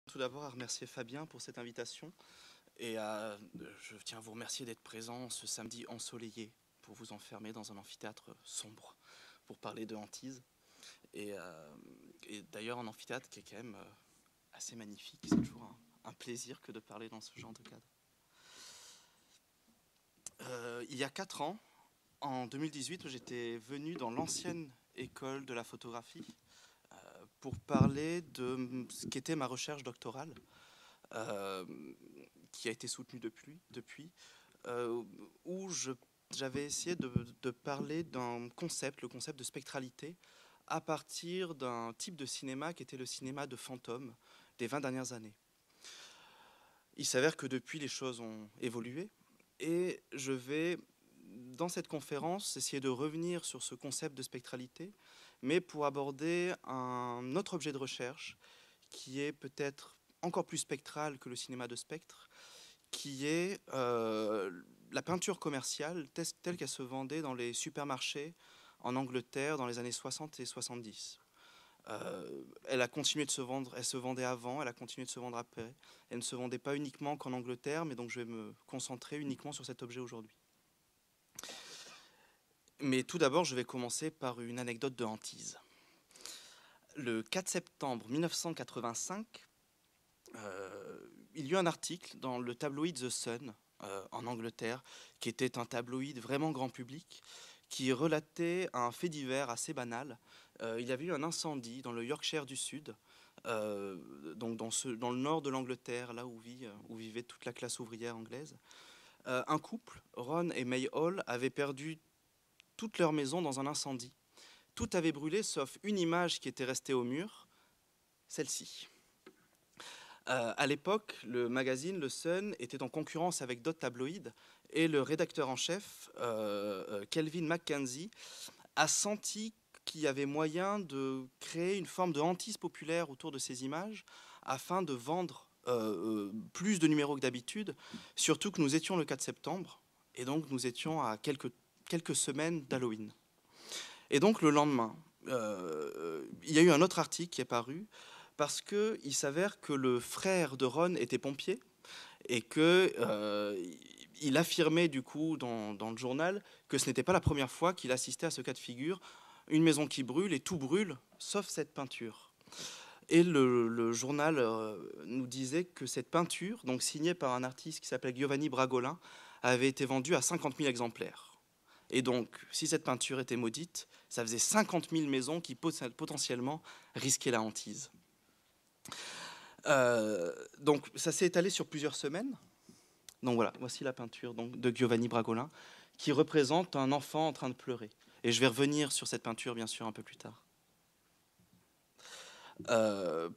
Tout d'abord à remercier Fabien pour cette invitation et je tiens à vous remercier d'être présent ce samedi ensoleillé pour vous enfermer dans un amphithéâtre sombre pour parler de hantise et d'ailleurs un amphithéâtre qui est quand même assez magnifique. C'est toujours un plaisir que de parler dans ce genre de cadre. Il y a 4 ans, en 2018, j'étais venu dans l'ancienne école de la photographie pour parler de ce qu'était ma recherche doctorale, euh, qui a été soutenue depuis où j'avais essayé de parler d'un concept, le concept de spectralité, à partir d'un type de cinéma qui était le cinéma de fantômes des 20 dernières années. Il s'avère que depuis, les choses ont évolué et je vais, dans cette conférence, essayer de revenir sur ce concept de spectralité, mais pour aborder un autre objet de recherche qui est peut-être encore plus spectral que le cinéma de spectre, qui est la peinture commerciale telle qu'elle se vendait dans les supermarchés en Angleterre dans les années 60 et 70. Elle a continué de se vendre, elle se vendait avant, elle a continué de se vendre après. Elle ne se vendait pas uniquement qu'en Angleterre, mais donc je vais me concentrer uniquement sur cet objet aujourd'hui. Mais tout d'abord, je vais commencer par une anecdote de hantise. Le 4 septembre 1985, il y a eu un article dans le tabloïd The Sun en Angleterre, qui était un tabloïd vraiment grand public, qui relatait un fait divers assez banal. Il y avait eu un incendie dans le Yorkshire du Sud, donc dans le nord de l'Angleterre, là où vivait toute la classe ouvrière anglaise. Un couple, Ron et May Hall, avait perdu toute leur maison dans un incendie. Tout avait brûlé sauf une image qui était restée au mur, celle-ci. À l'époque, le magazine, le Sun, était en concurrence avec d'autres tabloïds et le rédacteur en chef, Kelvin McKenzie, a senti qu'il y avait moyen de créer une forme de hantise populaire autour de ces images afin de vendre plus de numéros que d'habitude, surtout que nous étions le 4 septembre et donc nous étions à quelques semaines d'Halloween. Et donc le lendemain, il y a eu un autre article qui est paru parce qu'il s'avère que le frère de Ron était pompier et qu'il affirmait du coup dans le journal que ce n'était pas la première fois qu'il assistait à ce cas de figure, une maison qui brûle et tout brûle sauf cette peinture. Et le journal nous disait que cette peinture, donc signée par un artiste qui s'appelle Giovanni Bragolin, avait été vendue à 50 000 exemplaires. Et donc, si cette peinture était maudite, ça faisait 50 000 maisons qui potentiellement risquaient la hantise. Donc, ça s'est étalé sur plusieurs semaines. Donc voilà, voici la peinture donc, de Giovanni Bragolin, qui représente un enfant en train de pleurer. Et je vais revenir sur cette peinture, bien sûr, un peu plus tard.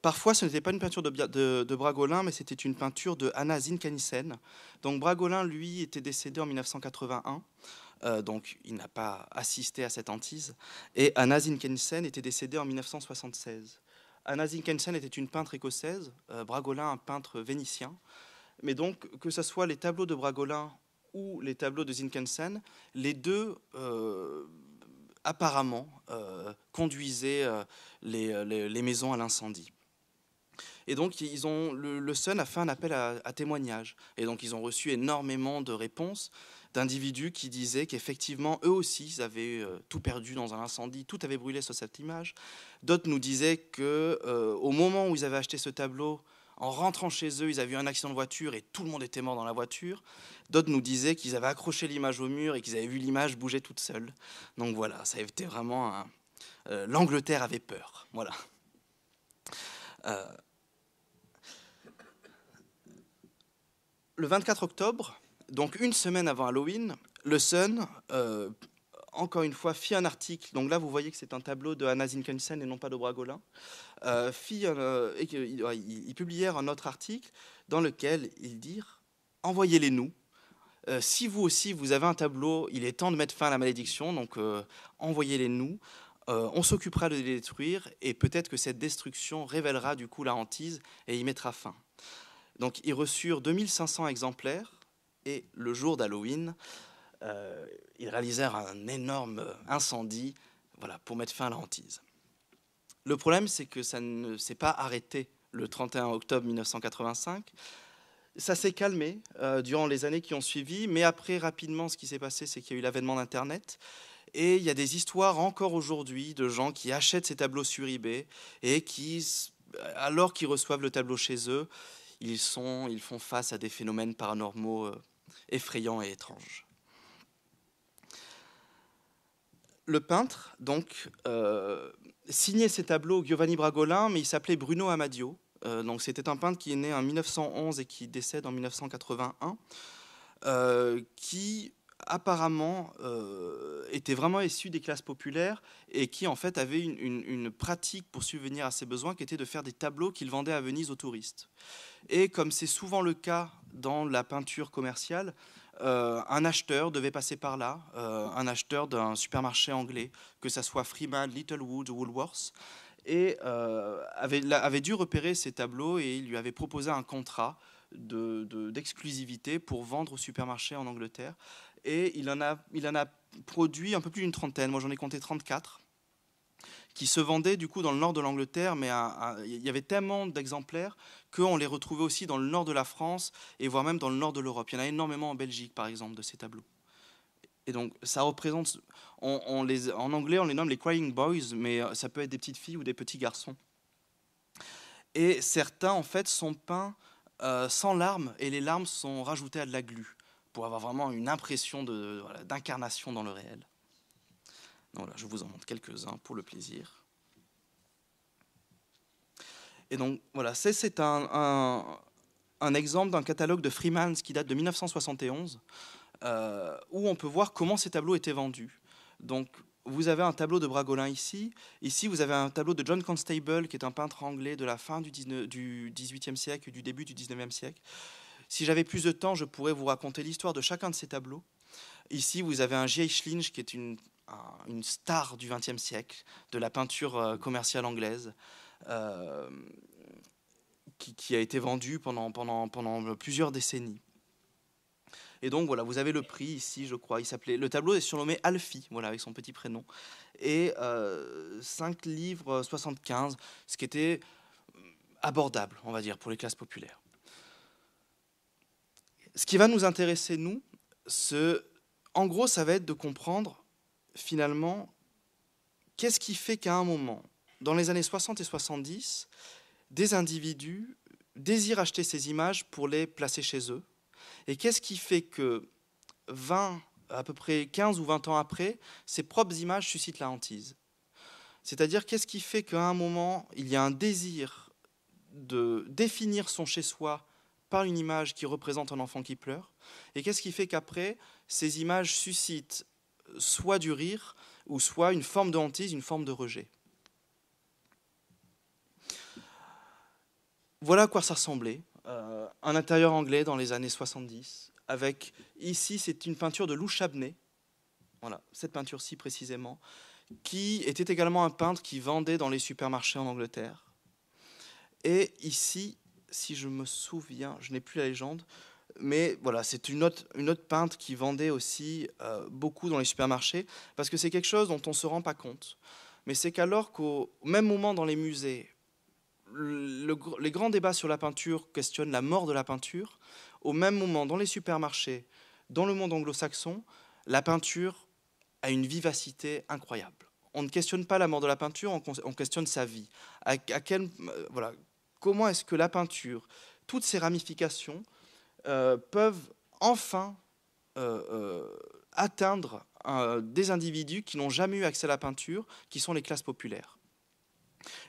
Parfois, ce n'était pas une peinture de Bragolin, mais c'était une peinture de Anna Zinkhannissen. Donc Bragolin, lui, était décédé en 1981. Donc il n'a pas assisté à cette hantise. Et Anna Zinkhannissen était décédée en 1976. Anna Zinkhannissen était une peintre écossaise, Bragolin un peintre vénitien. Mais donc, que ce soit les tableaux de Bragolin ou les tableaux de Zinkhannissen, les deux apparemment conduisaient les maisons à l'incendie. Et donc, le Sun a fait un appel à témoignages. Et donc, ils ont reçu énormément de réponses d'individus qui disaient qu'effectivement, eux aussi, ils avaient tout perdu dans un incendie, tout avait brûlé sur cette image. D'autres nous disaient qu'au moment où ils avaient acheté ce tableau, en rentrant chez eux, ils avaient eu un accident de voiture et tout le monde était mort dans la voiture. D'autres nous disaient qu'ils avaient accroché l'image au mur et qu'ils avaient vu l'image bouger toute seule. Donc voilà, ça a été vraiment... l'Angleterre avait peur. Voilà. Le 24 octobre, donc une semaine avant Halloween, le Sun, encore une fois, fit un article. Donc là, vous voyez que c'est un tableau de Anna Zinkhannissen et non pas de Bragolin. Ils publièrent un autre article dans lequel ils dirent « Envoyez-les-nous. Si vous aussi, vous avez un tableau, il est temps de mettre fin à la malédiction, donc envoyez-les-nous. On s'occupera de les détruire et peut-être que cette destruction révélera du coup la hantise et y mettra fin. » Donc ils reçurent 2500 exemplaires et le jour d'Halloween, ils réalisèrent un énorme incendie pour mettre fin à la hantise. Le problème, c'est que ça ne s'est pas arrêté le 31 octobre 1985. Ça s'est calmé durant les années qui ont suivi, mais après, rapidement, ce qui s'est passé, c'est qu'il y a eu l'avènement d'Internet. Et il y a des histoires encore aujourd'hui de gens qui achètent ces tableaux sur eBay et qui, alors qu'ils reçoivent le tableau chez eux, ils font face à des phénomènes paranormaux effrayants et étranges. Le peintre, donc, signait ces tableaux Giovanni Bragolin, mais il s'appelait Bruno Amadio. Donc c'était un peintre qui est né en 1911 et qui décède en 1981, qui apparemment était vraiment issu des classes populaires et qui en fait avait une pratique pour subvenir à ses besoins qui était de faire des tableaux qu'il vendait à Venise aux touristes. Et comme c'est souvent le cas dans la peinture commerciale, un acheteur devait passer par là, un acheteur d'un supermarché anglais, que ce soit Freeman, Littlewood ou Woolworths, et avait dû repérer ces tableaux et il lui avait proposé un contrat d'exclusivité pour vendre au supermarché en Angleterre. Et il en a produit un peu plus d'une trentaine, moi j'en ai compté 34, qui se vendaient du coup dans le nord de l'Angleterre, mais il y avait tellement d'exemplaires qu'on les retrouvait aussi dans le nord de la France et voire même dans le nord de l'Europe. Il y en a énormément en Belgique, par exemple, de ces tableaux. Et donc, ça représente, en anglais, on les nomme les crying boys, mais ça peut être des petites filles ou des petits garçons. Et certains, en fait, sont peints sans larmes, et les larmes sont rajoutées à de la glu, pour avoir vraiment une impression d'incarnation dans le réel. Donc là, je vous en montre quelques-uns pour le plaisir. Et donc, voilà, c'est un exemple d'un catalogue de Freemans qui date de 1971, où on peut voir comment ces tableaux étaient vendus. Donc, vous avez un tableau de Bragolin ici. Ici, vous avez un tableau de John Constable, qui est un peintre anglais de la fin du XVIIIe siècle et du début du XIXe siècle. Si j'avais plus de temps, je pourrais vous raconter l'histoire de chacun de ces tableaux. Ici, vous avez un J.H. Lynch, qui est une star du XXe siècle, de la peinture commerciale anglaise, qui a été vendu pendant plusieurs décennies. Et donc voilà, vous avez le prix ici, je crois. Le tableau est surnommé Alfie, voilà, avec son petit prénom. Et 5 livres 75, ce qui était abordable, on va dire, pour les classes populaires. Ce qui va nous intéresser, nous, en gros, ça va être de comprendre, finalement, qu'est-ce qui fait qu'à un moment, dans les années 60 et 70, des individus désirent acheter ces images pour les placer chez eux. Et qu'est-ce qui fait que à peu près 15 ou 20 ans après, ces propres images suscitent la hantise? C'est-à-dire, qu'est-ce qui fait qu'à un moment, il y a un désir de définir son chez-soi par une image qui représente un enfant qui pleure? Et qu'est-ce qui fait qu'après, ces images suscitent soit du rire, ou soit une forme de hantise, une forme de rejet? Voilà à quoi ça ressemblait. Un intérieur anglais dans les années 70, avec, ici, c'est une peinture de Lou Chabney, voilà, cette peinture-ci précisément, qui était également un peintre qui vendait dans les supermarchés en Angleterre. Et ici, si je me souviens, je n'ai plus la légende, mais voilà, c'est une autre peintre qui vendait aussi beaucoup dans les supermarchés, parce que c'est quelque chose dont on ne se rend pas compte. Mais c'est qu'alors qu'au même moment dans les musées, les grands débats sur la peinture questionnent la mort de la peinture, au même moment, dans les supermarchés, dans le monde anglo-saxon, la peinture a une vivacité incroyable. On ne questionne pas la mort de la peinture, on questionne sa vie. Voilà, comment est-ce que la peinture, toutes ses ramifications, peuvent enfin atteindre des individus qui n'ont jamais eu accès à la peinture, qui sont les classes populaires.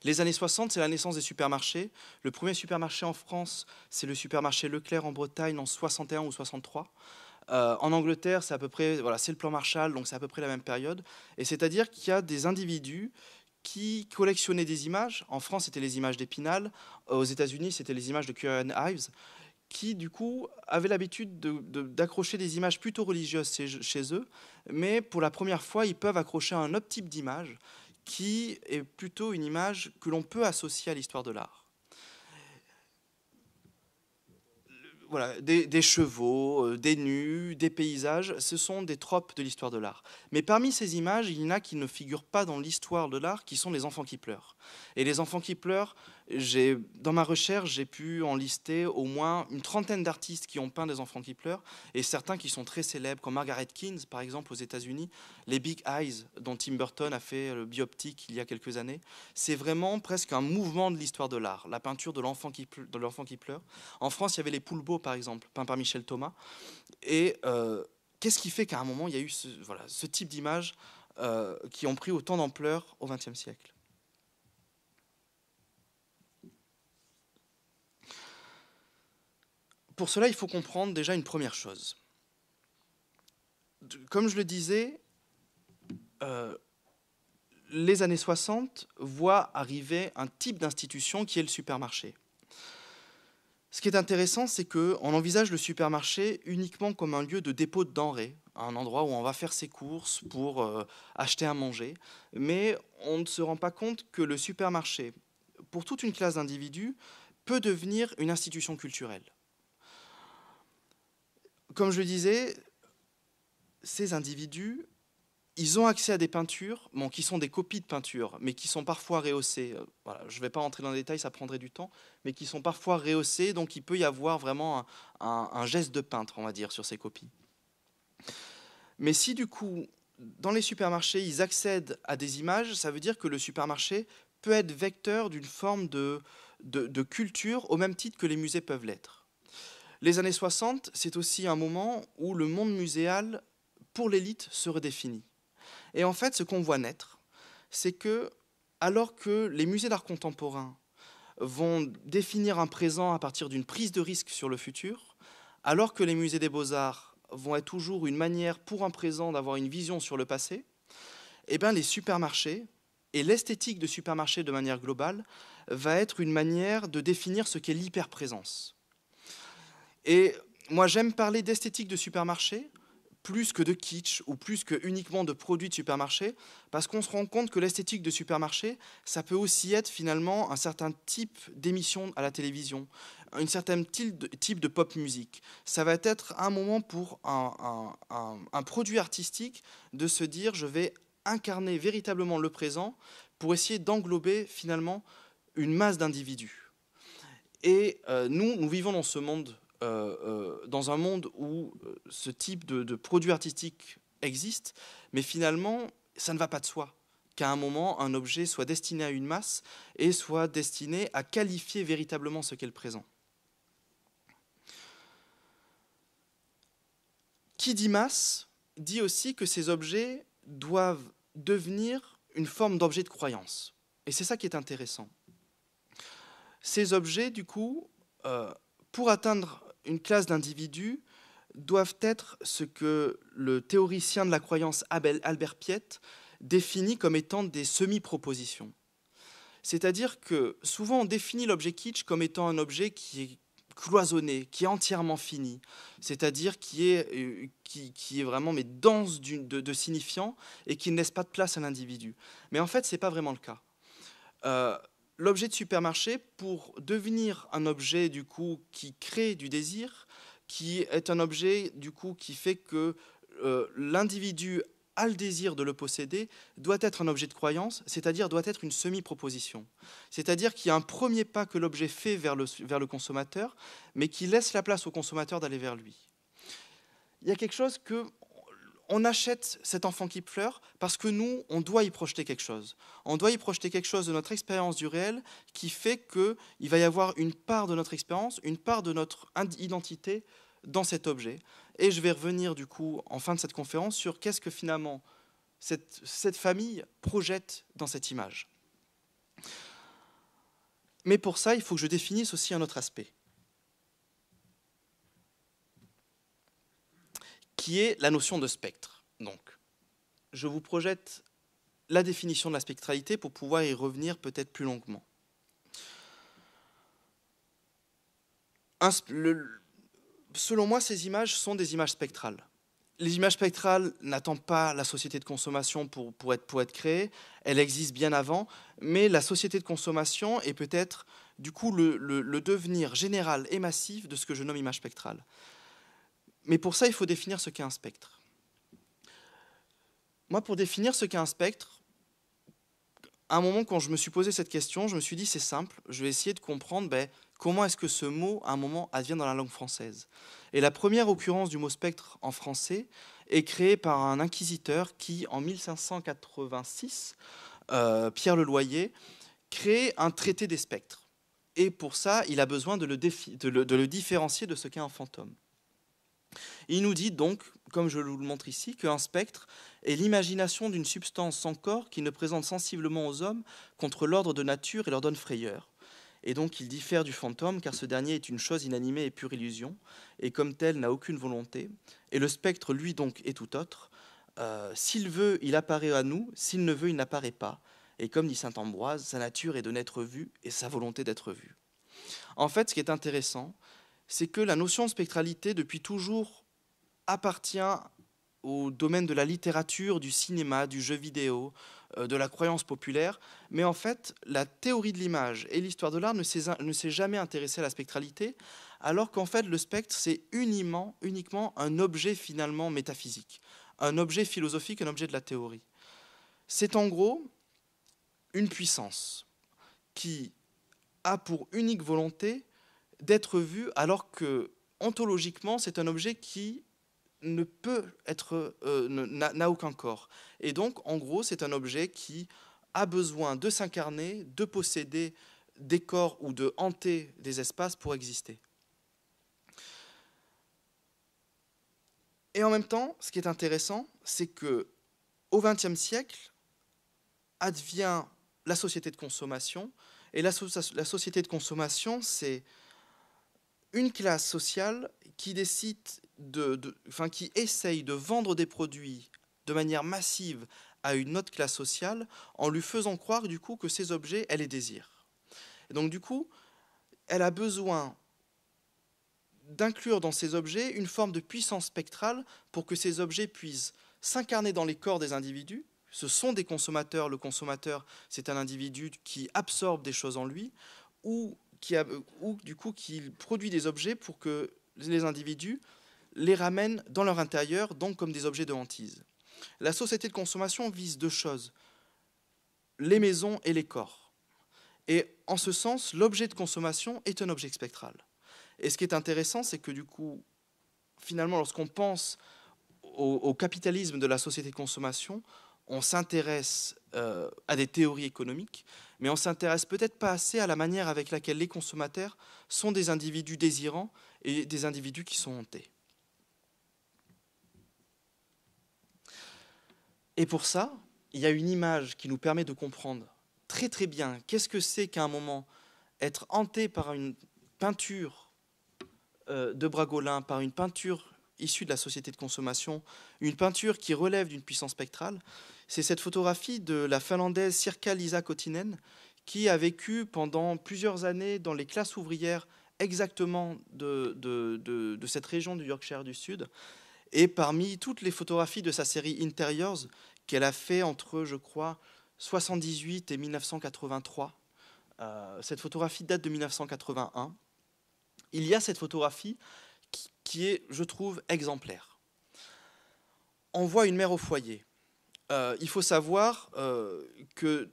Les années 60, c'est la naissance des supermarchés. Le premier supermarché en France, c'est le supermarché Leclerc en Bretagne en 61 ou 63. En Angleterre, c'est à peu près, voilà, c'est le plan Marshall, donc c'est à peu près la même période. Et c'est-à-dire qu'il y a des individus qui collectionnaient des images. En France, c'était les images d'Épinal. Aux États-Unis, c'était les images de Curran Ives, qui du coup avaient l'habitude d'accrocher des images plutôt religieuses chez eux, mais pour la première fois, ils peuvent accrocher un autre type d'image, qui est plutôt une image que l'on peut associer à l'histoire de l'art. Voilà, des chevaux, des nus, des paysages, ce sont des tropes de l'histoire de l'art. Mais parmi ces images, il y en a qui ne figurent pas dans l'histoire de l'art, qui sont les enfants qui pleurent. Et les enfants qui pleurent, Dans ma recherche, j'ai pu en lister au moins une trentaine d'artistes qui ont peint des enfants qui pleurent, et certains qui sont très célèbres, comme Margaret Keane, par exemple, aux États-Unis, les Big Eyes, dont Tim Burton a fait le bioptique il y a quelques années. C'est vraiment presque un mouvement de l'histoire de l'art, la peinture de l'enfant qui pleure. En France, il y avait les Poulbeaux, par exemple, peints par Michel Thomas. Et qu'est-ce qui fait qu'à un moment, il y a eu ce type d'images qui ont pris autant d'ampleur au XXe siècle? Pour cela, il faut comprendre déjà une première chose. Comme je le disais, les années 60 voient arriver un type d'institution qui est le supermarché. Ce qui est intéressant, c'est qu'on envisage le supermarché uniquement comme un lieu de dépôt de denrées, un endroit où on va faire ses courses pour acheter à manger, mais on ne se rend pas compte que le supermarché, pour toute une classe d'individus, peut devenir une institution culturelle. Comme je le disais, ces individus, ils ont accès à des peintures, bon, qui sont des copies de peintures, mais qui sont parfois rehaussées. Voilà, je ne vais pas rentrer dans les détails, ça prendrait du temps, mais qui sont parfois rehaussées, donc il peut y avoir vraiment un geste de peintre, on va dire, sur ces copies. Mais si du coup, dans les supermarchés, ils accèdent à des images, ça veut dire que le supermarché peut être vecteur d'une forme de culture, au même titre que les musées peuvent l'être. Les années 60, c'est aussi un moment où le monde muséal, pour l'élite, se redéfinit. Et en fait, ce qu'on voit naître, c'est que, alors que les musées d'art contemporain vont définir un présent à partir d'une prise de risque sur le futur, alors que les musées des beaux-arts vont être toujours une manière pour un présent d'avoir une vision sur le passé, eh bien, les supermarchés, et l'esthétique de supermarché de manière globale, va être une manière de définir ce qu'est l'hyperprésence. Et moi, j'aime parler d'esthétique de supermarché, plus que de kitsch ou plus que uniquement de produits de supermarché, parce qu'on se rend compte que l'esthétique de supermarché, ça peut aussi être finalement un certain type d'émission à la télévision, un certain type de pop musique. Ça va être un moment pour un produit artistique de se dire je vais incarner véritablement le présent pour essayer d'englober finalement une masse d'individus. Et nous vivons dans ce monde dans un monde où ce type de produit artistique existe, mais finalement, ça ne va pas de soi qu'à un moment, un objet soit destiné à une masse et soit destiné à qualifier véritablement ce qu'est le présent. Qui dit masse dit aussi que ces objets doivent devenir une forme d'objet de croyance. Et c'est ça qui est intéressant. Ces objets, du coup, pour atteindre une classe d'individus, doivent être ce que le théoricien de la croyance Albert Piette définit comme étant des semi-propositions. C'est-à-dire que souvent on définit l'objet kitsch comme étant un objet qui est cloisonné, qui est entièrement fini, c'est-à-dire qui est vraiment mais dense de signifiants et qui ne laisse pas de place à l'individu. Mais en fait, ce n'est pas vraiment le cas. L'objet de supermarché, pour devenir un objet du coup qui crée du désir, qui est un objet du coup qui fait que l'individu a le désir de le posséder, doit être un objet de croyance, c'est-à-dire doit être une semi-proposition. C'est-à-dire qu'il y a un premier pas que l'objet fait vers le consommateur, mais qui laisse la place au consommateur d'aller vers lui. Il y a quelque chose que on achète cet enfant qui pleure parce que nous, on doit y projeter quelque chose. On doit y projeter quelque chose de notre expérience du réel qui fait qu'il va y avoir une part de notre expérience, une part de notre identité dans cet objet. Et je vais revenir du coup en fin de cette conférence sur qu'est-ce que finalement cette famille projette dans cette image. Mais pour ça, il faut que je définisse aussi un autre aspect, qui est la notion de spectre. Donc, je vous projette la définition de la spectralité pour pouvoir y revenir peut-être plus longuement. Selon moi, ces images sont des images spectrales. Les images spectrales n'attendent pas la société de consommation pour être créées, elles existent bien avant, mais la société de consommation est peut-être du coup le devenir général et massif de ce que je nomme image spectrale. Mais pour ça, il faut définir ce qu'est un spectre. Moi, pour définir ce qu'est un à un moment, quand je me suis posé cette question, je me suis dit, c'est simple, je vais essayer de comprendre comment est-ce que ce mot, à un moment, advient dans la langue française. Et la première occurrence du mot spectre en français est créée par un inquisiteur qui, en 1586, Pierre Le Loyer, crée un traité des spectres. Et pour ça, il a besoin de le différencier de ce qu'est un fantôme. Il nous dit donc, comme je vous le montre ici, qu'un spectre est l'imagination d'une substance sans corps qui ne présente sensiblement aux hommes contre l'ordre de nature et leur donne frayeur. Et donc il diffère du fantôme, car ce dernier est une chose inanimée et pure illusion, et comme tel n'a aucune volonté. Et le spectre, lui donc, est tout autre. S'il veut, il apparaît à nous, s'il ne veut, il n'apparaît pas. Et comme dit saint Ambroise, sa nature est de n'être vu et sa volonté d'être vu. En fait, ce qui est intéressant, c'est que la notion de spectralité, depuis toujours, appartient au domaine de la littérature, du cinéma, du jeu vidéo, de la croyance populaire. Mais en fait, la théorie de l'image et l'histoire de l'art ne s'est jamais intéressée à la spectralité, alors qu'en fait, le spectre, c'est uniquement un objet finalement métaphysique, un objet philosophique, un objet de la théorie. C'est en gros une puissance qui a pour unique volonté d'être vue, alors que ontologiquement, c'est un objet qui ne peut être, n'a aucun corps. Et donc, en gros, c'est un objet qui a besoin de s'incarner, de posséder des corps ou de hanter des espaces pour exister. Et en même temps, ce qui est intéressant, c'est que au XXe siècle advient la société de consommation. Et la société de consommation, c'est une classe sociale qui décide qui essaye de vendre des produits de manière massive à une autre classe sociale en lui faisant croire du coup que ces objets, elle les désire. Et donc du coup, elle a besoin d'inclure dans ces objets une forme de puissance spectrale pour que ces objets puissent s'incarner dans les corps des individus. Ce sont des consommateurs. Le consommateur, c'est un individu qui absorbe des choses en lui ou du coup qui produit des objets pour que les individus les ramènent dans leur intérieur, donc comme des objets de hantise. La société de consommation vise deux choses, les maisons et les corps. Et en ce sens, l'objet de consommation est un objet spectral. Et ce qui est intéressant, c'est que du coup, finalement, lorsqu'on pense au capitalisme de la société de consommation, on s'intéresse à des théories économiques, mais on ne s'intéresse peut-être pas assez à la manière avec laquelle les consommateurs sont des individus désirants et des individus qui sont hantés. Et pour ça, il y a une image qui nous permet de comprendre très très bien qu'est-ce que c'est qu'à un moment être hanté par une peinture de Bragolin, par une peinture issue de la société de consommation, une peinture qui relève d'une puissance spectrale. C'est cette photographie de la Finlandaise Sirkka-Liisa Kotinen qui a vécu pendant plusieurs années dans les classes ouvrières exactement de cette région du Yorkshire du Sud. Et parmi toutes les photographies de sa série Interiors, qu'elle a fait entre, je crois, 78 et 1983, cette photographie date de 1981, il y a cette photographie qui est, je trouve, exemplaire. On voit une mère au foyer. Il faut savoir que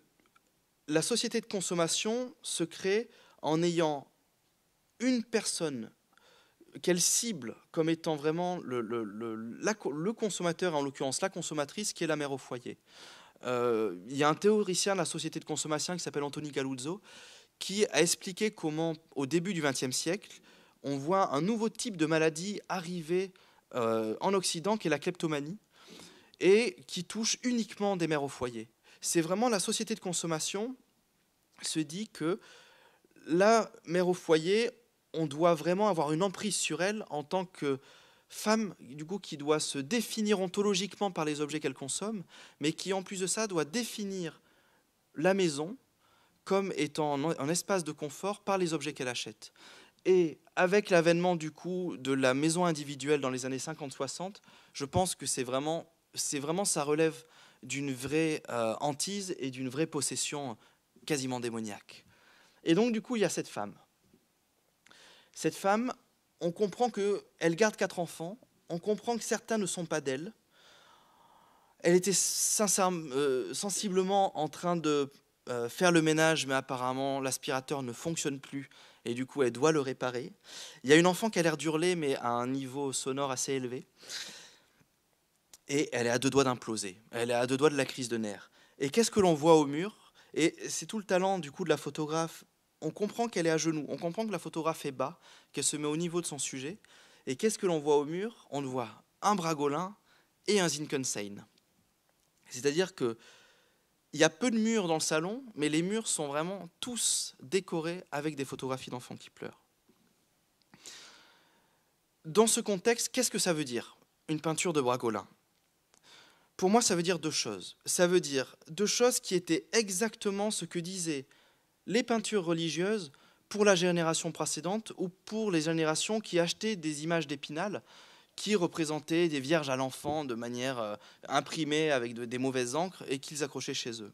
la société de consommation se crée en ayant une personne qu'elle cible comme étant vraiment le consommateur, en l'occurrence la consommatrice, qui est la mère au foyer. Il y a un théoricien de la société de consommation qui s'appelle Anthony Galuzzo, qui a expliqué comment, au début du XXe siècle, on voit un nouveau type de maladie arriver en Occident, qui est la kleptomanie, et qui touche uniquement des mères au foyer. C'est vraiment la société de consommation se dit que la mère au foyer, on doit vraiment avoir une emprise sur elle en tant que femme, du coup, qui doit se définir ontologiquement par les objets qu'elle consomme, mais qui, en plus de ça, doit définir la maison comme étant un espace de confort par les objets qu'elle achète. Et avec l'avènement, du coup, de la maison individuelle dans les années 50-60, je pense que c'est vraiment, ça relève d'une vraie hantise et d'une vraie possession quasiment démoniaque. Et donc, du coup, il y a cette femme. Cette femme, on comprend qu'elle garde 4 enfants, on comprend que certains ne sont pas d'elle. Elle était sensiblement en train de faire le ménage, mais apparemment l'aspirateur ne fonctionne plus et du coup elle doit le réparer. Il y a une enfant qui a l'air d'hurler mais à un niveau sonore assez élevé et elle est à deux doigts d'imploser. Elle est à deux doigts de la crise de nerfs. Et qu'est-ce que l'on voit au mur? Et c'est tout le talent du coup de la photographe. On comprend qu'elle est à genoux, on comprend que la photographe est bas, qu'elle se met au niveau de son sujet. Et qu'est-ce que l'on voit au mur? On voit un Bragolin et un Zinkenstein. C'est-à-dire que il y a peu de murs dans le salon, mais les murs sont vraiment tous décorés avec des photographies d'enfants qui pleurent. Dans ce contexte, qu'est-ce que ça veut dire, une peinture de Bragolin? Pour moi, ça veut dire deux choses. Ça veut dire deux choses qui étaient exactement ce que disaient les peintures religieuses pour la génération précédente ou pour les générations qui achetaient des images d'Épinal qui représentaient des vierges à l'enfant de manière imprimée avec des mauvaises encres et qu'ils accrochaient chez eux.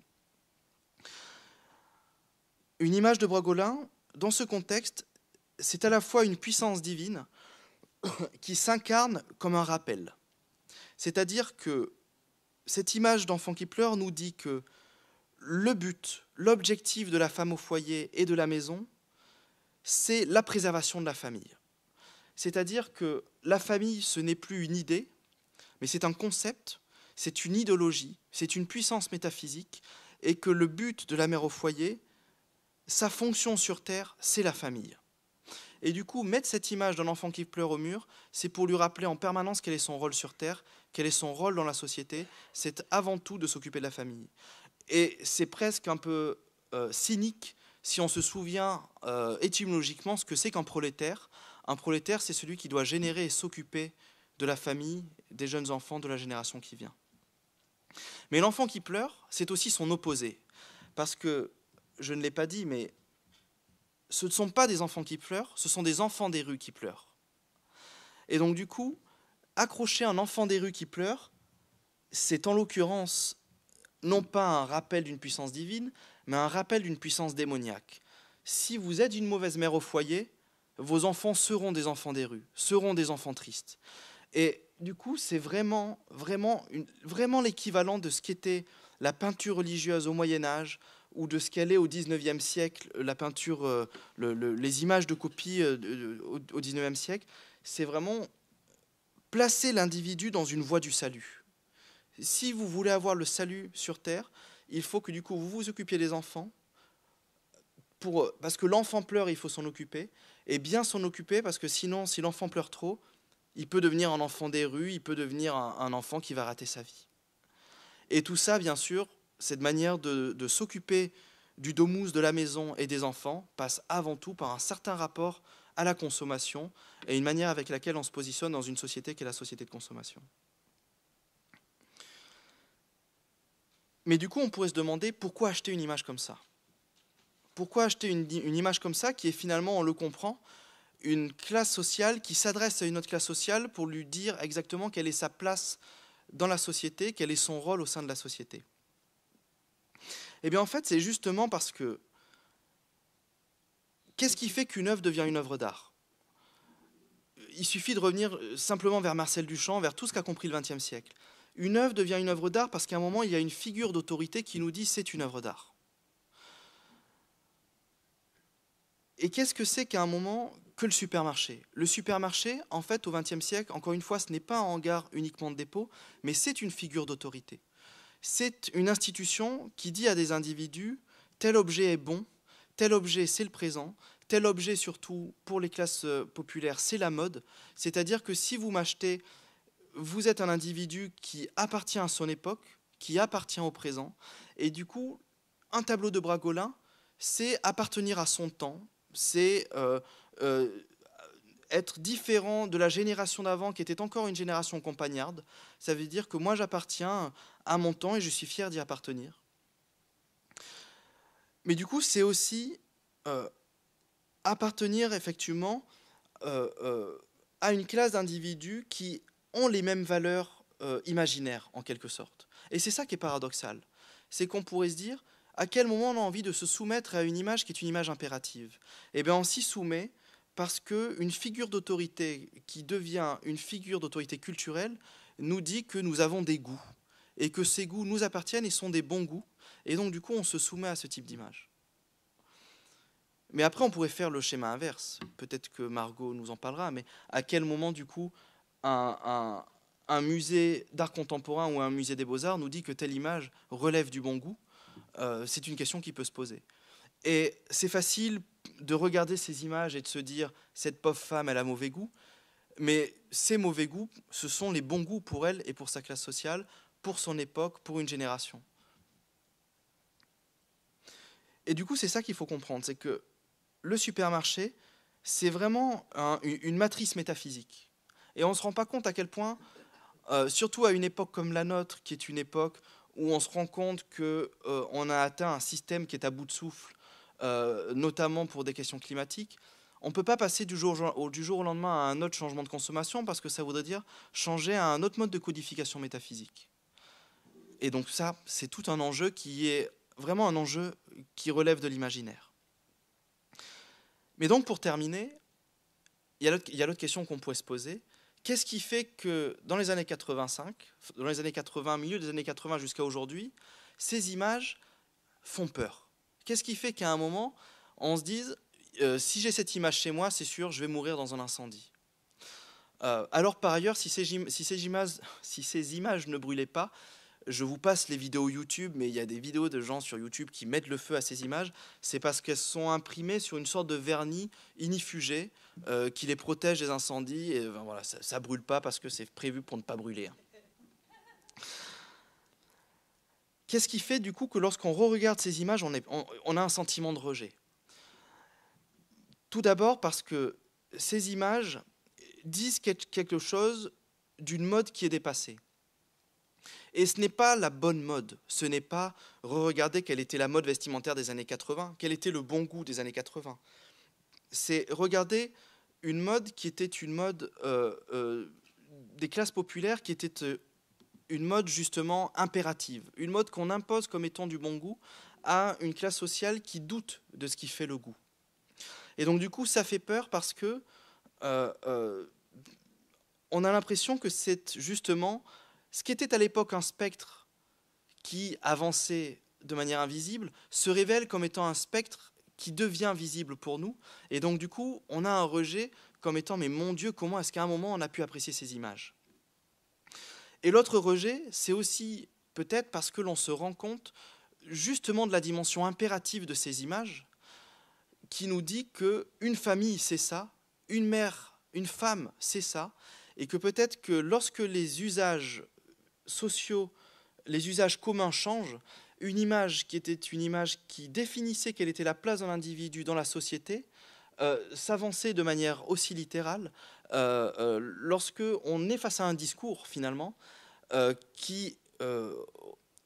Une image de Bragolin, dans ce contexte, c'est à la fois une puissance divine qui s'incarne comme un rappel. C'est-à-dire que cette image d'enfant qui pleure nous dit que le but, l'objectif de la femme au foyer et de la maison, c'est la préservation de la famille. C'est-à-dire que la famille, ce n'est plus une idée, mais c'est un concept, c'est une idéologie, c'est une puissance métaphysique, et que le but de la mère au foyer, sa fonction sur Terre, c'est la famille. Et du coup, mettre cette image d'un enfant qui pleure au mur, c'est pour lui rappeler en permanence quel est son rôle sur Terre, quel est son rôle dans la société, c'est avant tout de s'occuper de la famille. Et c'est presque un peu cynique si on se souvient étymologiquement ce que c'est qu'un prolétaire. Un prolétaire, c'est celui qui doit générer et s'occuper de la famille, des jeunes enfants, de la génération qui vient. Mais l'enfant qui pleure, c'est aussi son opposé. Parce que, je ne l'ai pas dit, mais ce ne sont pas des enfants qui pleurent, ce sont des enfants des rues qui pleurent. Et donc du coup, accrocher un enfant des rues qui pleure, c'est en l'occurrence non pas un rappel d'une puissance divine, mais un rappel d'une puissance démoniaque. Si vous êtes une mauvaise mère au foyer, vos enfants seront des enfants des rues, seront des enfants tristes. Et du coup, c'est vraiment l'équivalent de ce qu'était la peinture religieuse au Moyen-Âge ou de ce qu'elle est au XIXe siècle, la peinture, les images de copie au XIXe siècle. C'est vraiment placer l'individu dans une voie du salut. Si vous voulez avoir le salut sur Terre, il faut que du coup vous vous occupiez des enfants, parce que l'enfant pleure, il faut s'en occuper, et bien s'en occuper, parce que sinon, si l'enfant pleure trop, il peut devenir un enfant des rues, il peut devenir un enfant qui va rater sa vie. Et tout ça, bien sûr, cette manière de s'occuper du domus de la maison et des enfants passe avant tout par un certain rapport à la consommation et une manière avec laquelle on se positionne dans une société qui est la société de consommation. Mais du coup, on pourrait se demander pourquoi acheter une image comme ça? Pourquoi acheter une image comme ça qui est finalement, on le comprend, une classe sociale qui s'adresse à une autre classe sociale pour lui dire exactement quelle est sa place dans la société, quel est son rôle au sein de la société? Eh bien en fait, c'est justement parce que qu'est-ce qui fait qu'une œuvre devient une œuvre d'art? Il suffit de revenir simplement vers Marcel Duchamp, vers tout ce qu'a compris le XXe siècle. Une œuvre devient une œuvre d'art parce qu'à un moment, il y a une figure d'autorité qui nous dit c'est une œuvre d'art. Et qu'est-ce que c'est qu'à un moment que le supermarché? Le supermarché, en fait, au XXe siècle, encore une fois, ce n'est pas un hangar uniquement de dépôt, mais c'est une figure d'autorité. C'est une institution qui dit à des individus, tel objet est bon, tel objet c'est le présent, tel objet surtout pour les classes populaires c'est la mode. C'est-à-dire que si vous m'achetez, vous êtes un individu qui appartient à son époque, qui appartient au présent. Et du coup, un tableau de Bragolin, c'est appartenir à son temps, c'est être différent de la génération d'avant qui était encore une génération compagnarde. Ça veut dire que moi j'appartiens à mon temps et je suis fier d'y appartenir. Mais du coup, c'est aussi appartenir effectivement à une classe d'individus qui ont les mêmes valeurs imaginaires, en quelque sorte. Et c'est ça qui est paradoxal. C'est qu'on pourrait se dire, à quel moment on a envie de se soumettre à une image qui est une image impérative? Eh bien, on s'y soumet parce qu'une figure d'autorité qui devient une figure d'autorité culturelle nous dit que nous avons des goûts et que ces goûts nous appartiennent et sont des bons goûts Et donc du coup, on se soumet à ce type d'image. Mais après, on pourrait faire le schéma inverse. Peut-être que Margot nous en parlera, mais à quel moment, du coup, un musée d'art contemporain ou un musée des beaux-arts nous dit que telle image relève du bon goût? C'est une question qui peut se poser. Et c'est facile de regarder ces images et de se dire « cette pauvre femme, elle a mauvais goût », mais ces mauvais goûts, ce sont les bons goûts pour elle et pour sa classe sociale, pour son époque, pour une génération. Et du coup, c'est ça qu'il faut comprendre, c'est que le supermarché, c'est vraiment une matrice métaphysique. Et on ne se rend pas compte à quel point, surtout à une époque comme la nôtre, qui est une époque où on se rend compte qu'on a atteint un système qui est à bout de souffle, notamment pour des questions climatiques, on ne peut pas passer du jour au lendemain à un autre changement de consommation parce que ça voudrait dire changer à un autre mode de codification métaphysique. Et donc ça, c'est tout un enjeu qui est vraiment un enjeu qui relève de l'imaginaire. Mais donc pour terminer, il y a l'autre question qu'on pourrait se poser. Qu'est-ce qui fait que dans les années 85, dans les années 80, milieu des années 80 jusqu'à aujourd'hui, ces images font peur? Qu'est-ce qui fait qu'à un moment, on se dise si j'ai cette image chez moi, c'est sûr, je vais mourir dans un incendie. Alors par ailleurs, si ces images ne brûlaient pas, je vous passe les vidéos YouTube, mais il y a des vidéos de gens sur YouTube qui mettent le feu à ces images. C'est parce qu'elles sont imprimées sur une sorte de vernis inifugé qui les protège des incendies. Et voilà, ça ne brûle pas parce que c'est prévu pour ne pas brûler. Qu'est-ce qui fait du coup que lorsqu'on re-regarde ces images, on a un sentiment de rejet? Tout d'abord parce que ces images disent quelque chose d'une mode qui est dépassée. Et ce n'est pas la bonne mode, ce n'est pas re-regarder quelle était la mode vestimentaire des années 80, quel était le bon goût des années 80. C'est regarder une mode qui était une mode des classes populaires, qui était une mode justement impérative, une mode qu'on impose comme étant du bon goût à une classe sociale qui doute de ce qui fait le goût. Et donc du coup, ça fait peur parce que on a l'impression que c'est justement ce qui était à l'époque un spectre qui avançait de manière invisible, se révèle comme étant un spectre qui devient visible pour nous. Et donc du coup, on a un rejet comme étant « mais mon Dieu, comment est-ce qu'à un moment on a pu apprécier ces images ?» Et l'autre rejet, c'est aussi peut-être parce que l'on se rend compte justement de la dimension impérative de ces images qui nous dit qu'une famille, c'est ça, une mère, une femme, c'est ça, et que peut-être que lorsque les usages sociaux, les usages communs changent, une image qui était une image qui définissait quelle était la place d'un individu dans la société, s'avançait de manière aussi littérale lorsque on est face à un discours finalement qui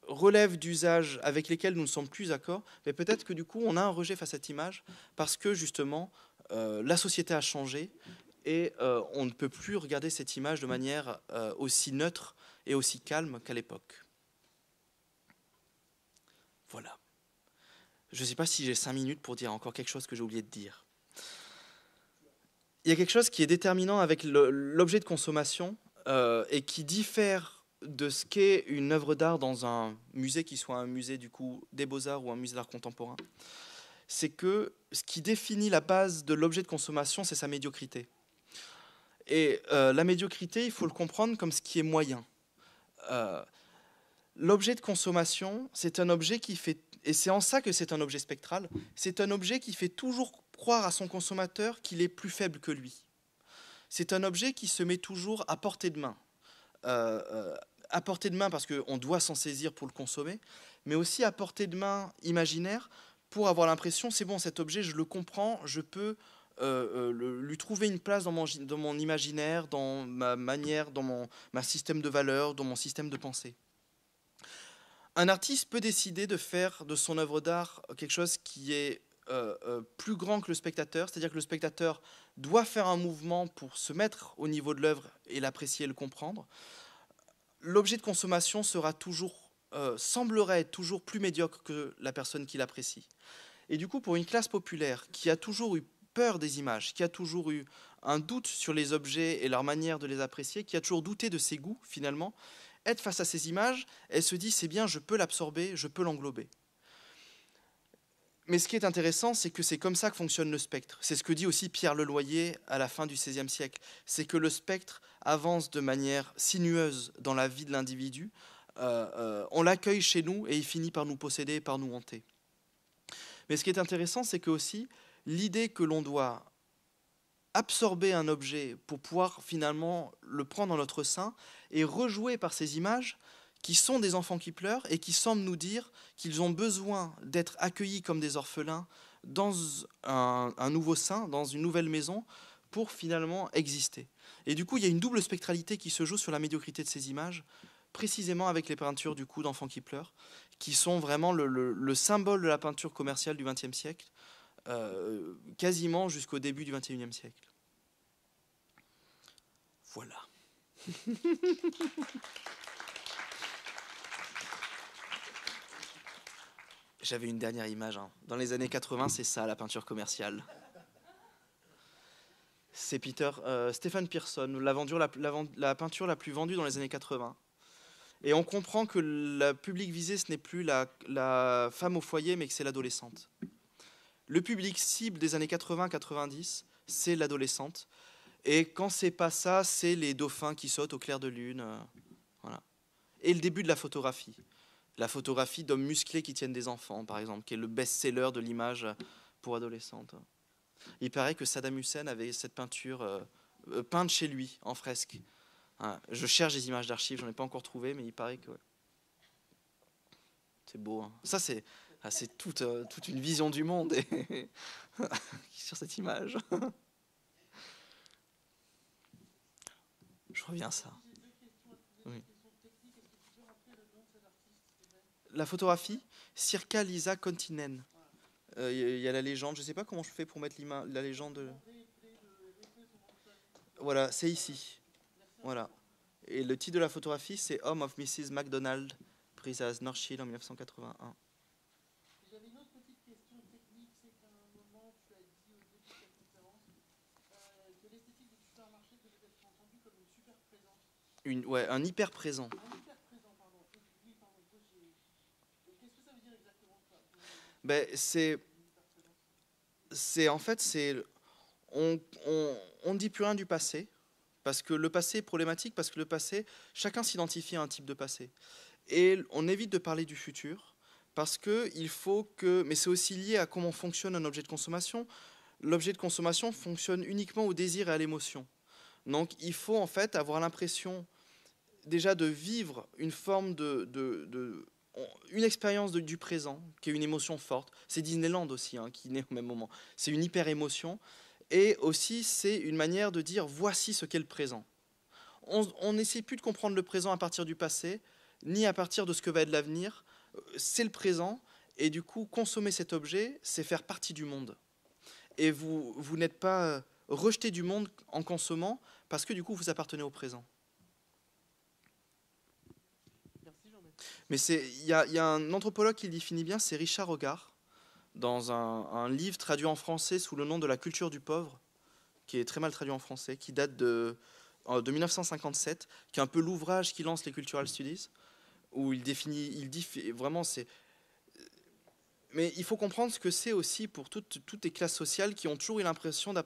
relève d'usages avec lesquels nous ne sommes plus d'accord, mais peut-être que du coup on a un rejet face à cette image parce que justement la société a changé et on ne peut plus regarder cette image de manière aussi neutre et aussi calme qu'à l'époque. Voilà. Je ne sais pas si j'ai 5 minutes pour dire encore quelque chose que j'ai oublié de dire. Il y a quelque chose qui est déterminant avec l'objet de consommation et qui diffère de ce qu'est une œuvre d'art dans un musée, qui soit un musée du coup des beaux-arts ou un musée d'art contemporain. C'est que ce qui définit la base de l'objet de consommation, c'est sa médiocrité. Et la médiocrité, il faut le comprendre comme ce qui est moyen. L'objet de consommation, c'est un objet qui fait, et c'est en ça que c'est un objet spectral, c'est un objet qui fait toujours croire à son consommateur qu'il est plus faible que lui. C'est un objet qui se met toujours à portée de main. À portée de main parce qu'on doit s'en saisir pour le consommer, mais aussi à portée de main imaginaire pour avoir l'impression, c'est bon, cet objet, je le comprends, je peux lui trouver une place dans mon imaginaire, dans ma manière, dans ma système de valeurs, dans mon système de pensée. Un artiste peut décider de faire de son œuvre d'art quelque chose qui est plus grand que le spectateur, c'est-à-dire que le spectateur doit faire un mouvement pour se mettre au niveau de l'œuvre et l'apprécier et le comprendre. L'objet de consommation sera toujours, semblerait être toujours plus médiocre que la personne qui l'apprécie. Et du coup, pour une classe populaire qui a toujours eu peur des images, qui a toujours eu un doute sur les objets et leur manière de les apprécier, qui a toujours douté de ses goûts finalement, être face à ces images, elle se dit c'est bien, je peux l'absorber, je peux l'englober. Mais ce qui est intéressant, c'est que c'est comme ça que fonctionne le spectre. C'est ce que dit aussi Pierre Leloyer à la fin du XVIe siècle. C'est que le spectre avance de manière sinueuse dans la vie de l'individu. On l'accueille chez nous et il finit par nous posséder et par nous hanter. Mais ce qui est intéressant, c'est que aussi l'idée que l'on doit absorber un objet pour pouvoir finalement le prendre dans notre sein est rejouée par ces images qui sont des enfants qui pleurent et qui semblent nous dire qu'ils ont besoin d'être accueillis comme des orphelins dans un nouveau sein, dans une nouvelle maison, pour finalement exister. Et du coup, il y a une double spectralité qui se joue sur la médiocrité de ces images, précisément avec les peintures du coup d'enfants qui pleurent, qui sont vraiment le symbole de la peinture commerciale du XXe siècle, quasiment jusqu'au début du XXIe siècle. Voilà. J'avais une dernière image. Dans les années 80, c'est ça, la peinture commerciale. C'est Stephen Pearson, la peinture la plus vendue dans les années 80. Et on comprend que le public visé, ce n'est plus la femme au foyer, mais que c'est l'adolescente. Le public cible des années 80-90, c'est l'adolescente. Et quand c'est pas ça, c'est les dauphins qui sautent au clair de lune. Voilà. Et le début de la photographie. La photographie d'hommes musclés qui tiennent des enfants, par exemple, qui est le best-seller de l'image pour adolescentes. Il paraît que Saddam Hussein avait cette peinture peinte chez lui, en fresque. Je cherche des images d'archives, j'en ai pas encore trouvé, mais il paraît que... Ouais. C'est beau. Ça, c'est toute une vision du monde sur cette image. Je reviens à ça. Oui. La photographie, Circa Lisa Continen. Il y a la légende, je ne sais pas comment je fais pour mettre la légende. Voilà, c'est ici. Voilà. Et le titre de la photographie, c'est Home of Mrs. MacDonald, prise à North Shield en 1981. J'avais une autre petite question technique, c'est qu'à un moment, tu as dit au début de ta conférence que l'esthétique du supermarché devait être entendue comme une super présence. Ouais, un hyper présent. Un hyper présent, pardon. Oui, pardon. Qu'est-ce que ça veut dire exactement ça? Ben, en fait, on ne dit plus rien du passé, parce que le passé est problématique, parce que le passé, chacun s'identifie à un type de passé. Et on évite de parler du futur, parce que il faut que... Mais c'est aussi lié à comment fonctionne un objet de consommation. L'objet de consommation fonctionne uniquement au désir et à l'émotion. Donc il faut en fait avoir l'impression déjà de vivre une forme une expérience du présent, qui est une émotion forte. C'est Disneyland aussi, qui naît au même moment. C'est une hyper-émotion. Et aussi, c'est une manière de dire, voici ce qu'est le présent. On n'essaie plus de comprendre le présent à partir du passé, ni à partir de ce que va être l'avenir. C'est le présent. Et du coup, consommer cet objet, c'est faire partie du monde. Et vous n'êtes pas rejeté du monde en consommant, parce que du coup, vous appartenez au présent. Mais il y a un anthropologue qui le définit bien, c'est Richard Hogarth, dans un livre traduit en français sous le nom de La culture du pauvre, qui est très mal traduit en français, qui date de 1957, qui est un peu l'ouvrage qui lance les cultural studies, où il dit vraiment c'est... Mais il faut comprendre ce que c'est aussi pour toutes les classes sociales qui ont toujours eu l'impression de ne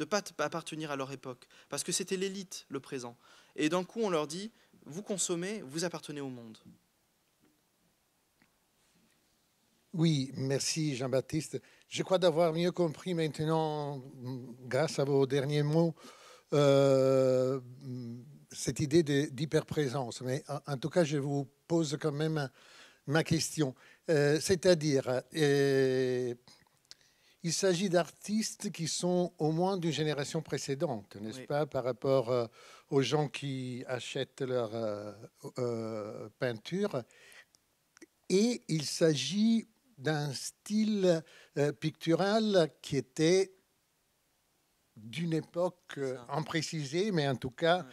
pas appartenir à leur époque, parce que c'était l'élite, le présent. Et d'un coup, on leur dit, vous consommez, vous appartenez au monde. Oui, merci Jean-Baptiste. Je crois d'avoir mieux compris maintenant, grâce à vos derniers mots, cette idée d'hyperprésence. Mais en tout cas, je vous pose quand même ma question. C'est-à-dire, il s'agit d'artistes qui sont au moins d'une génération précédente, n'est-ce pas, par rapport aux gens qui achètent leur peinture. Et il s'agit d'un style pictural qui était d'une époque imprécisée, mais en tout cas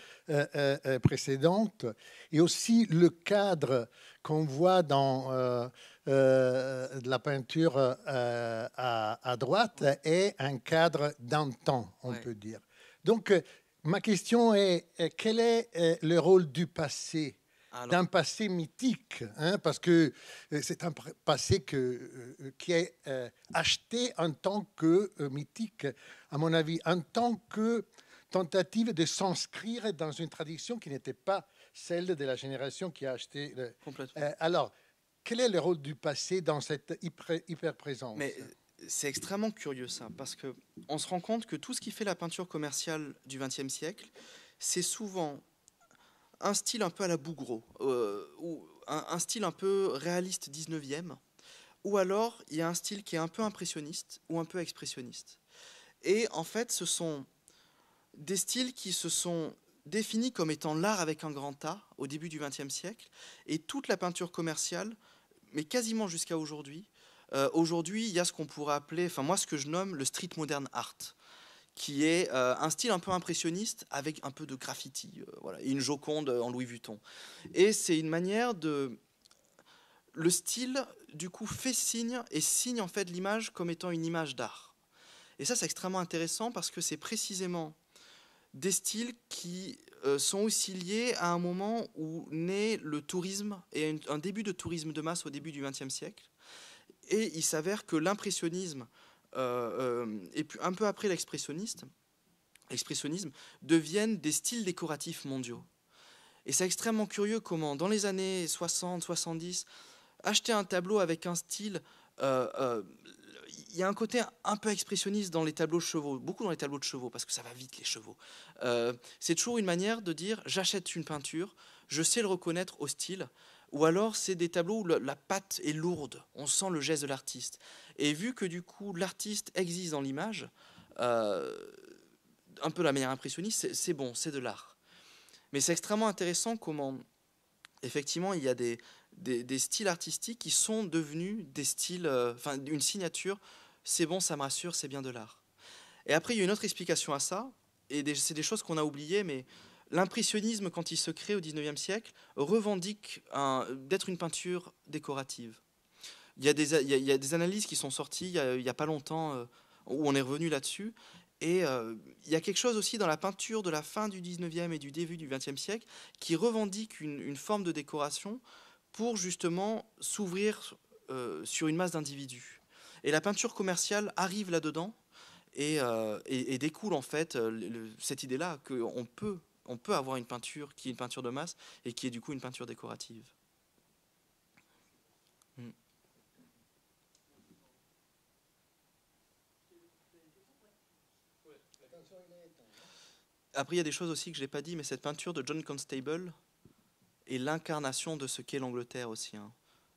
précédente. Et aussi le cadre qu'on voit dans la peinture à droite est un cadre d'un temps, on peut dire. Donc, ma question est, quel est le rôle du passé d'un passé mythique, hein, parce que c'est un passé qui est acheté en tant que mythique, à mon avis, en tant que tentative de s'inscrire dans une tradition qui n'était pas celle de la génération qui a acheté. Complètement. Alors, quel est le rôle du passé dans cette hyper-présence? Mais c'est extrêmement curieux ça, parce qu'on se rend compte que tout ce qui fait la peinture commerciale du XXe siècle, c'est souvent un style un peu à la Bouguereau, ou un style un peu réaliste 19e, ou alors il y a un style qui est un peu impressionniste ou un peu expressionniste. Et en fait, ce sont des styles qui se sont définis comme étant l'art avec un grand A au début du XXe siècle, et toute la peinture commerciale, mais quasiment jusqu'à aujourd'hui, aujourd'hui, il y a ce qu'on pourrait appeler, enfin moi ce que je nomme le street modern art, qui est un style un peu impressionniste avec un peu de graffiti, voilà, et une Joconde en Louis Vuitton. Et c'est une manière de... Le style, du coup, fait signe et signe en fait l'image comme étant une image d'art. Et ça, c'est extrêmement intéressant parce que c'est précisément des styles qui sont aussi liés à un moment où naît le tourisme et un début de tourisme de masse au début du XXe siècle. Et il s'avère que l'impressionnisme et puis un peu après l'expressionnisme deviennent des styles décoratifs mondiaux. Et c'est extrêmement curieux comment, dans les années 60-70, acheter un tableau avec un style... il y a un côté un peu expressionniste dans les tableaux de chevaux, beaucoup dans les tableaux de chevaux, parce que ça va vite les chevaux. C'est toujours une manière de dire, j'achète une peinture, je sais le reconnaître au style, ou alors c'est des tableaux où la patte est lourde, on sent le geste de l'artiste. Et vu que du coup l'artiste existe dans l'image, un peu la manière impressionniste, c'est bon, c'est de l'art. Mais c'est extrêmement intéressant comment, effectivement, il y a des styles artistiques qui sont devenus des styles, enfin une signature, c'est bon, ça me rassure, c'est bien de l'art. Et après, il y a une autre explication à ça, et c'est des choses qu'on a oubliées, mais l'impressionnisme, quand il se crée au XIXe siècle, revendique d'être une peinture décorative. Il y a des analyses qui sont sorties il y a pas longtemps, où on est revenu là-dessus, et il y a quelque chose aussi dans la peinture de la fin du XIXe et du début du XXe siècle qui revendique une forme de décoration pour justement s'ouvrir sur une masse d'individus. Et la peinture commerciale arrive là-dedans et découle en fait cette idée-là qu'on peut avoir une peinture qui est une peinture de masse et qui est du coup une peinture décorative. Après, il y a des choses aussi que je n'ai pas dit, mais cette peinture de John Constable est l'incarnation de ce qu'est l'Angleterre aussi, hein,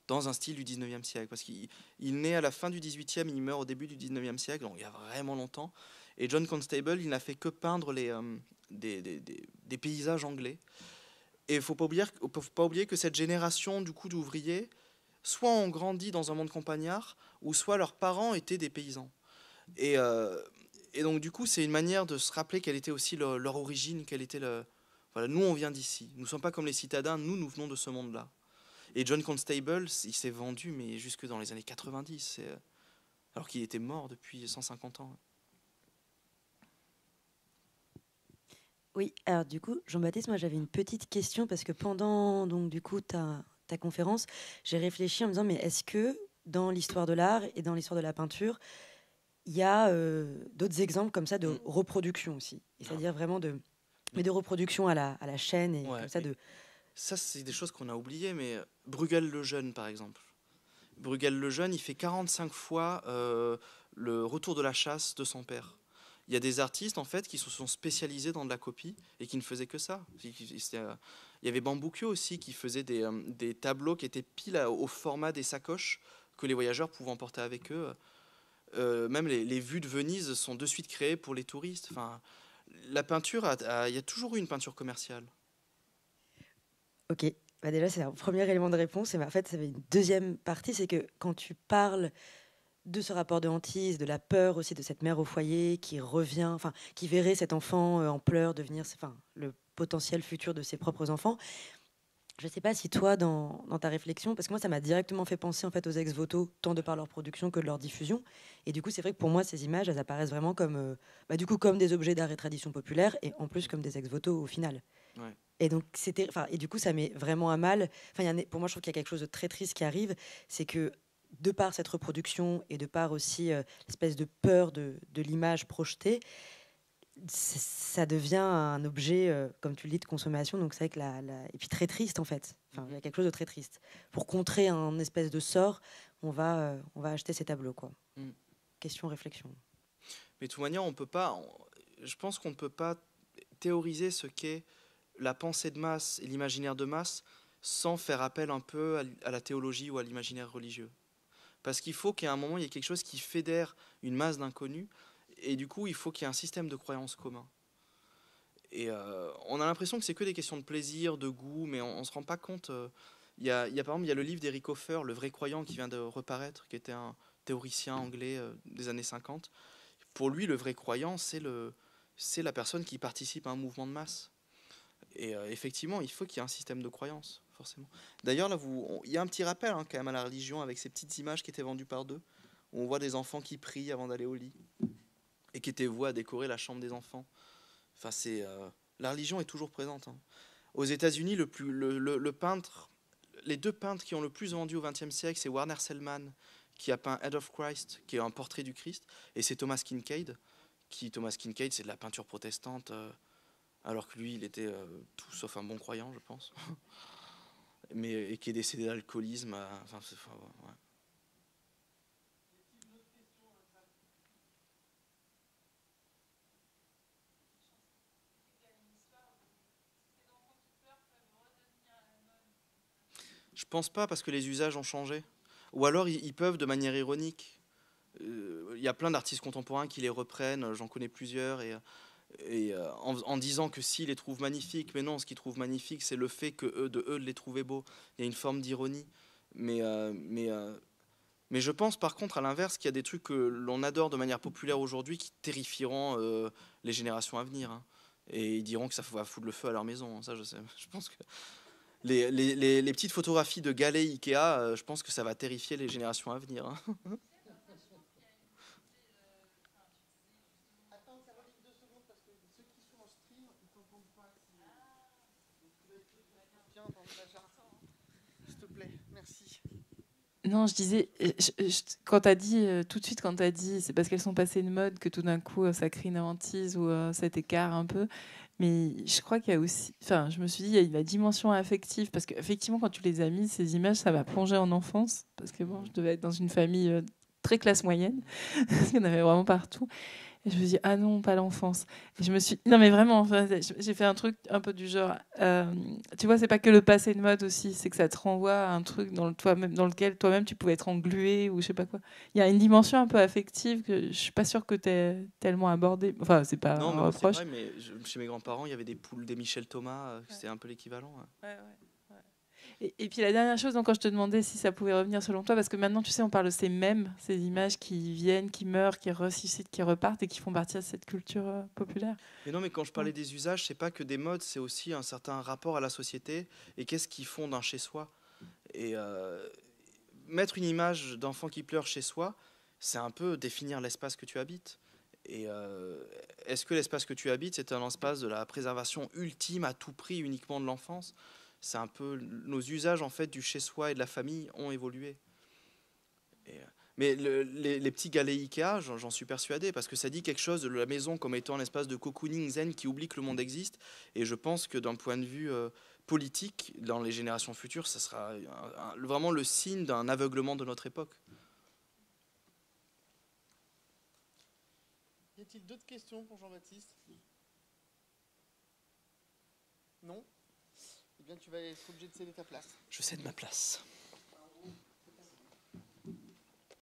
dans un style du 19e siècle. Parce qu'il naît à la fin du 18e, il meurt au début du 19e siècle, donc il y a vraiment longtemps. Et John Constable, il n'a fait que peindre des paysages anglais. Et il ne faut pas oublier que cette génération du coup d'ouvriers, soit ont grandi dans un monde campagnard, ou soit leurs parents étaient des paysans. Et donc du coup, c'est une manière de se rappeler quelle était aussi leur origine, quelle était voilà, nous on vient d'ici. Nous ne sommes pas comme les citadins, nous venons de ce monde-là. Et John Constable, il s'est vendu mais jusque dans les années 90, alors qu'il était mort depuis 150 ans. Oui, alors du coup, Jean-Baptiste, moi j'avais une petite question parce que pendant donc du coup ta conférence, j'ai réfléchi en me disant mais est-ce que dans l'histoire de l'art et dans l'histoire de la peinture, il y a d'autres exemples comme ça de reproduction aussi, c'est-à-dire vraiment de reproduction à la chaîne et Ouais, comme ça de... Ça, c'est des choses qu'on a oubliées, mais Bruegel le Jeune, par exemple. Bruegel le Jeune, il fait 45 fois le retour de la chasse de son père. Il y a des artistes, en fait, qui se sont spécialisés dans de la copie et qui ne faisaient que ça. Il y avait Bamboukio aussi, qui faisait des tableaux qui étaient pile au format des sacoches que les voyageurs pouvaient emporter avec eux. Même les vues de Venise sont de suite créées pour les touristes. Enfin, la peinture, il y a toujours eu une peinture commerciale. Ok, bah déjà c'est un premier élément de réponse. Et en fait, ça avait une deuxième partie, c'est que quand tu parles de ce rapport de hantise, de la peur aussi de cette mère au foyer qui revient, enfin qui verrait cet enfant en pleurs devenir, enfin le potentiel futur de ses propres enfants. Je ne sais pas si toi, dans ta réflexion, parce que moi, ça m'a directement fait penser en fait aux ex-voto, tant de par leur production que de leur diffusion. Et du coup, c'est vrai que pour moi, ces images, elles apparaissent vraiment comme, du coup, comme des objets d'art et tradition populaire, et en plus comme des ex-voto au final. Ouais. Et donc, et du coup, ça met vraiment à mal. Pour moi, je trouve qu'il y a quelque chose de très triste qui arrive, c'est que de par cette reproduction et de par aussi l'espèce de peur de l'image projetée, ça devient un objet, comme tu le dis, de consommation. Donc c'est vrai que et puis très triste en fait. Il y a quelque chose de très triste. Pour contrer un espèce de sort, on va acheter ces tableaux, quoi. Mm. Question, réflexion. Mais de toute manière, je pense qu'on ne peut pas théoriser ce qu'est la pensée de masse et l'imaginaire de masse sans faire appel un peu à la théologie ou à l'imaginaire religieux. Parce qu'il faut qu'à un moment, il y ait quelque chose qui fédère une masse d'inconnus, et du coup, il faut qu'il y ait un système de croyances commun. Et on a l'impression que c'est que des questions de plaisir, de goût, mais on ne se rend pas compte. Par exemple, il y a le livre d'Eric Hoffer, Le vrai croyant, qui vient de reparaître, qui était un théoricien anglais des années 50. Pour lui, le vrai croyant, c'est la personne qui participe à un mouvement de masse. Et effectivement, il faut qu'il y ait un système de croyance, forcément. D'ailleurs, là, il y a un petit rappel quand même à la religion avec ces petites images qui étaient vendues par deux, où on voit des enfants qui prient avant d'aller au lit, et qui étaient voués à décorer la chambre des enfants. Enfin, la religion est toujours présente. Hein. Aux États-Unis, le peintre, les deux peintres qui ont le plus vendu au XXe siècle, c'est Warner Selman, qui a peint Head of Christ, qui est un portrait du Christ, et c'est Thomas Kincaid, c'est de la peinture protestante, alors que lui, il était tout sauf un bon croyant, je pense, et qui est décédé d'alcoolisme. Ouais. Je pense pas, parce que les usages ont changé. Ou alors ils peuvent de manière ironique. Il y a plein d'artistes contemporains qui les reprennent, j'en connais plusieurs, en disant que s'ils les trouvent magnifiques, mais non, ce qu'ils trouvent magnifique, c'est le fait de les trouver beaux. Il y a une forme d'ironie. Mais je pense par contre à l'inverse qu'il y a des trucs que l'on adore de manière populaire aujourd'hui qui terrifieront les générations à venir. Hein. Et ils diront que ça va foutre le feu à leur maison. Hein. Ça, je sais. Je pense que les petites photographies de galets Ikea, je pense que ça va terrifier les générations à venir. Hein. Attends, Caroline, 2 secondes, parce que ceux qui sont en stream, ils t'entendent pas. Viens dans la jarre. S'il te plaît, merci. Non, je disais, quand tu as dit, tout de suite, quand tu as dit, c'est parce qu'elles sont passées de mode que tout d'un coup, ça crée une hantise ou cet écart un peu. Mais je crois qu'il y a aussi, enfin, je me suis dit, il y a la dimension affective, parce qu'effectivement, quand tu les as mis, ces images, ça va plonger en enfance, parce que bon, je devais être dans une famille très classe moyenne, parce qu'il y en avait vraiment partout. Et je me suis dit, ah non, pas l'enfance. Et je me suis... Non, mais vraiment, enfin, j'ai fait un truc un peu du genre... tu vois, c'est pas que le passé de mode aussi, c'est que ça te renvoie à un truc dans lequel toi-même, tu pouvais être englué ou je sais pas quoi. Il y a une dimension un peu affective que je suis pas sûre que tu aies tellement abordée. Enfin, c'est pas Non, un mais reproche. c'est vrai, mais chez mes grands-parents, il y avait des poules des Michel Thomas, c'était un peu l'équivalent. Ouais. Et puis la dernière chose, donc, quand je te demandais si ça pouvait revenir selon toi, parce que maintenant, tu sais, on parle de ces mèmes, ces images qui viennent, qui meurent, qui ressuscitent, qui repartent et qui font partie de cette culture populaire. Mais non, mais quand je parlais des usages, c'est pas que des modes, c'est aussi un certain rapport à la société et qu'est-ce qu'ils font d'un chez-soi. Et mettre une image d'enfant qui pleure chez soi, c'est un peu définir l'espace que tu habites. Et est-ce que l'espace que tu habites, c'est un espace de la préservation ultime à tout prix uniquement de l'enfance? C'est un peu nos usages en fait du chez-soi et de la famille ont évolué. Mais les petits galets Ikea, j'en suis persuadé, parce que ça dit quelque chose de la maison comme étant un espace de cocooning zen qui oublie que le monde existe. Et je pense que d'un point de vue politique, dans les générations futures, ça sera vraiment le signe d'un aveuglement de notre époque. Y a-t-il d'autres questions pour Jean-Baptiste? Non? Eh bien, tu vas être obligé de céder ta place. Je cède ma place.